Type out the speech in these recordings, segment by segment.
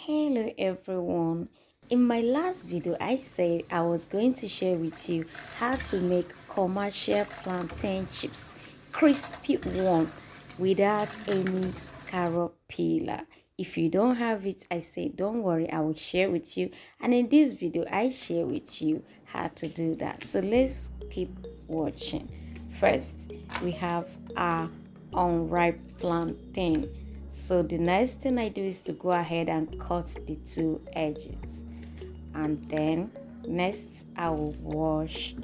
Hello everyone. In my last video I said I was going to share with you how to make commercial plantain chips, crispy one without any carrot peeler. If you don't have it, I say don't worry, I will share with you, and in this video I share with you how to do that. So let's keep watching. First, we have our unripe plantain. So the next thing I do is to go ahead and cut the two edges, and then next I will wash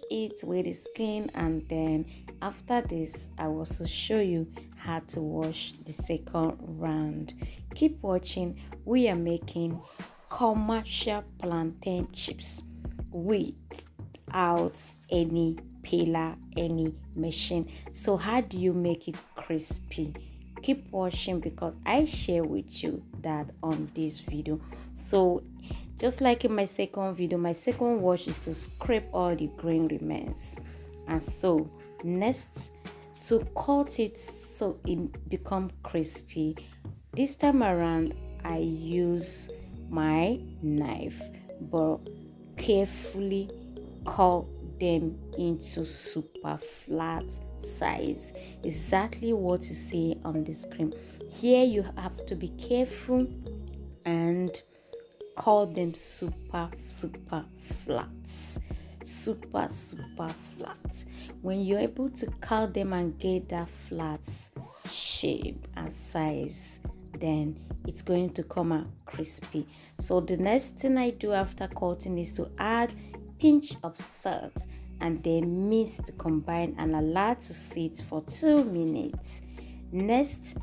it with the skin, and then after this I will also show you how to wash the second round. Keep watching. We are making commercial plantain chips without any peeler, any machine. So how do you make it crispy? Keep watching because I share with you that on this video. So just like in my second video, my second wash is to scrape all the green remains, and so next to cut it so it become crispy. This time around I use my knife, but carefully cut them into super flat size, exactly what you see on the screen. Here you have to be careful and cut them super flat, super flat. When you're able to cut them and get that flat shape and size, then it's going to come out crispy. So the next thing I do after cutting is to add pinch of salt and then mix to combine and allow to sit for 2 minutes. Next,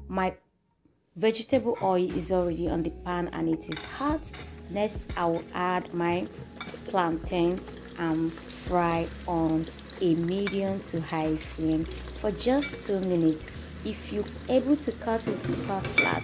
my vegetable oil is already on the pan and it is hot. Next, I will add my plantain and fry on a medium to high flame for just 2 minutes. If you're able to cut it super flat,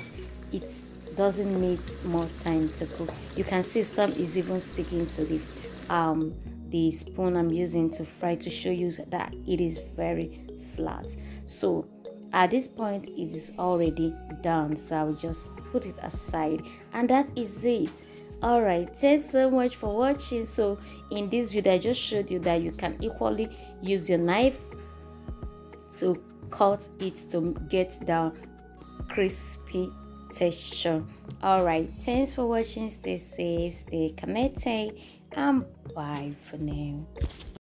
it doesn't need more time to cook. You can see some is even sticking to the spoon I'm using to fry, to show you that it is very flat. So at this point it is already done, so I'll just put it aside, and that is it. All right, thanks so much for watching. So in this video I just showed you that you can equally use your knife to cut it to get down crispy texture. All right, thanks for watching. Stay safe, stay connected, and bye for now.